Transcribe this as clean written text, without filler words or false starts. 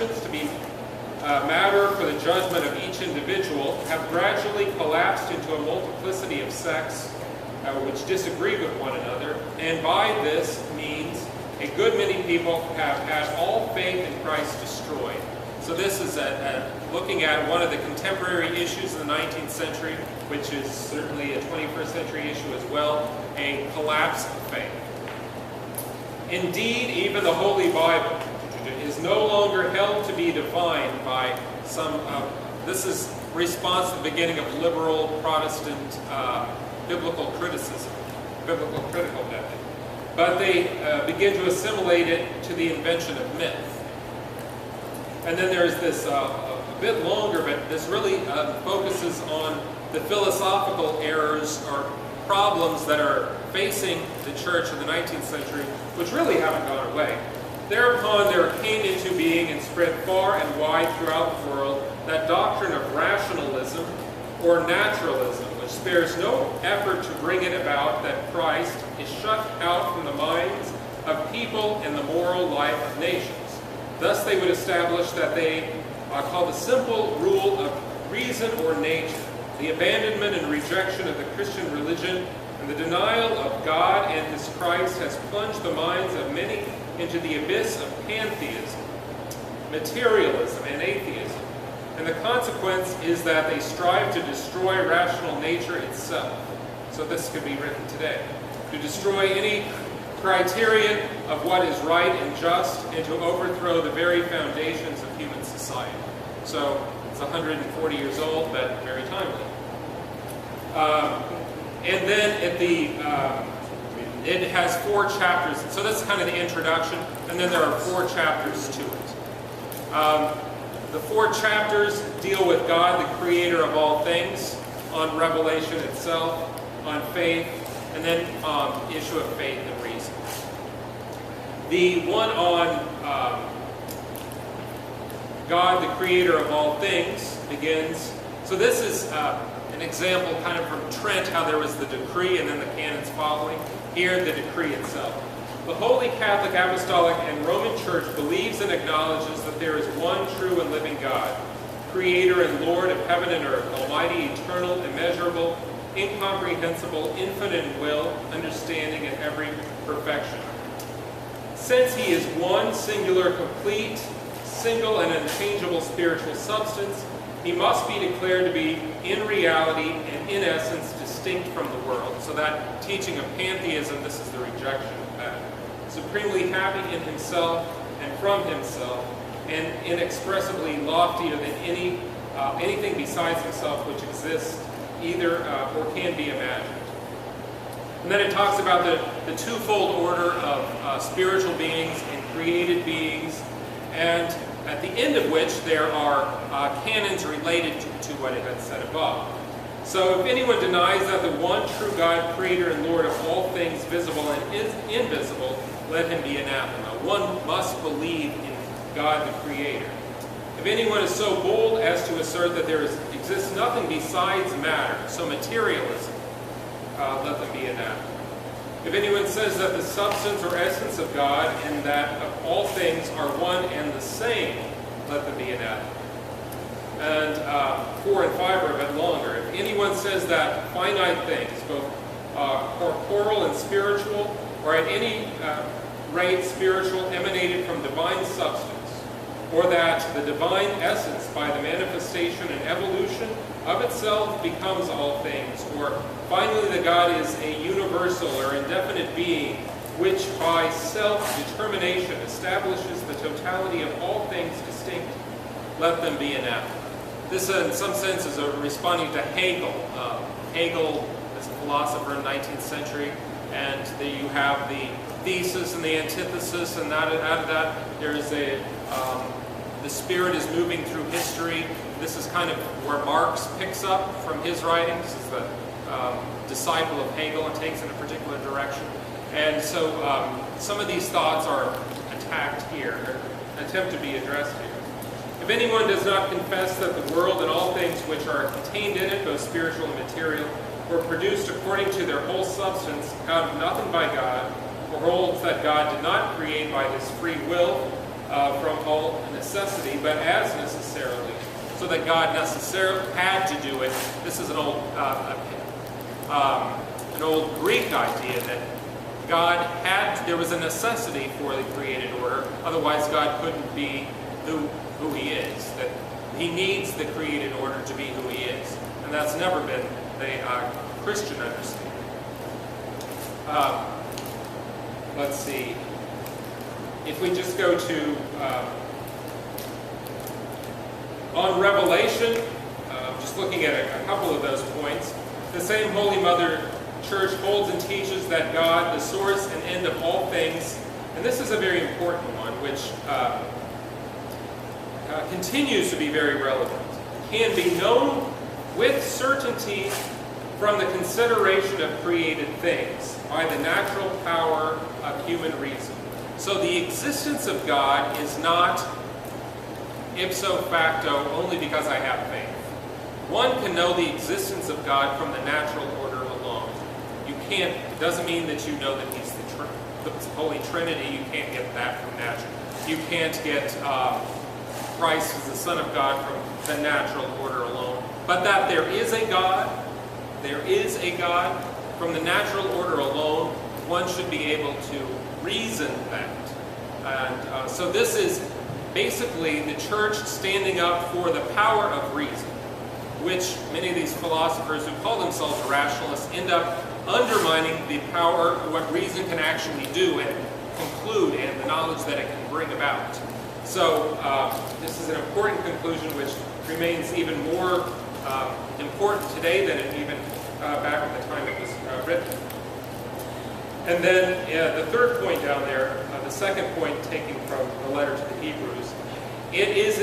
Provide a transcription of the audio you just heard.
questions to be matter for the judgment of each individual have gradually collapsed into a multiplicity of sects which disagree with one another, and by this means a good many people have had all faith in Christ destroyed. So this is looking at one of the contemporary issues in the 19th century, which is certainly a 21st century issue as well, a collapse of faith. Indeed, even the Holy Bible is no longer held to be defined by some, this is response to the beginning of liberal Protestant biblical criticism, biblical critical method. But they begin to assimilate it to the invention of myth. And then there's this a bit longer, but this really focuses on the philosophical errors or problems that are facing the church in the 19th century, which really haven't gone away. Thereupon there came into being and spread far and wide throughout the world that doctrine of rationalism or naturalism, which spares no effort to bring it about that Christ is shut out from the minds of people and the moral life of nations. Thus they would establish that they call the simple rule of reason or nature, the abandonment and rejection of the Christian religion, and the denial of God and His Christ has plunged the minds of many into the abyss of pantheism, materialism, and atheism. And the consequence is that they strive to destroy rational nature itself. So this could be written today. To destroy any criterion of what is right and just, and to overthrow the very foundations of human society. So it's 140 years old, but very timely. And then at it has 4 chapters. So that's kind of the introduction, and then there are 4 chapters to it. The 4 chapters deal with God, the creator of all things, on revelation itself, on faith, and then issue of faith and reason. The one on God, the creator of all things, begins. So this is an example kind of from Trent, how there was the decree and then the canons following. Here, the decree itself. The Holy Catholic, Apostolic, and Roman Church believes and acknowledges that there is one true and living God, creator and Lord of heaven and earth, almighty, eternal, immeasurable, incomprehensible, infinite in will, understanding, and every perfection. Since He is one singular, complete, single, and unchangeable spiritual substance, He must be declared to be in reality and in essence distinct from the world. So that teaching of pantheism, this is the rejection of that. Supremely happy in Himself and from Himself, and inexpressibly loftier than anything besides Himself which exists either or can be imagined. And then it talks about the twofold order of spiritual beings and created beings, and at the end of which there are canons related to what it had said above. So if anyone denies that the one true God, creator and Lord of all things visible and invisible, let him be anathema. One must believe in God the Creator. If anyone is so bold as to assert that there exists nothing besides matter, so materialism, let them be anathema. If anyone says that the substance or essence of God and that of all things are one and the same, let them be anathema. And 4 and 5 are a bit longer. If anyone says that finite things, both corporal and spiritual, or at any rate spiritual, emanated from divine substance, or that the divine essence by the manifestation and evolution of itself becomes all things, or finally that God is a universal or indefinite being which by self-determination establishes the totality of all things distinct, let them be anathema. This in some sense is responding to Hegel. Hegel is a philosopher in the 19th century, and you have the thesis and the antithesis, and out of that there's the spirit is moving through history. This is kind of where Marx picks up from his writings, as the disciple of Hegel, and takes in a particular direction. And so some of these thoughts are attacked here, or attempt to be addressed here. If anyone does not confess that the world and all things which are contained in it, both spiritual and material, were produced according to their whole substance, out of nothing by God, or holds that God did not create by His free will from all necessity, but as necessarily, so that God necessarily had to do it. This is an old Greek idea that there was a necessity for the created order, otherwise God couldn't be who he is, that he needs the created order to be who he is. And that's never been the Christian understanding. Let's see. If we just go to on Revelation, just looking at a couple of those points, the same Holy Mother Church holds and teaches that God, the source and end of all things, and this is a very important one, which continues to be very relevant, can be known with certainty from the consideration of created things by the natural power of human reason. So the existence of God is not ipso facto only because I have faith. One can know the existence of God from the natural order alone. It doesn't mean that you know that he's the Holy Trinity. You can't get that from natural. You can't get Christ as the Son of God from the natural order alone. But that there is a God from the natural order alone, one should be able to reason that. And so this is basically the church standing up for the power of reason, which many of these philosophers who call themselves rationalists end up undermining the power, what reason can actually do and conclude, and the knowledge that it can bring about. So this is an important conclusion which remains even more important today than it even back at the time it was written. And then the third point down there, the second point taken from the letter to the Hebrews, it is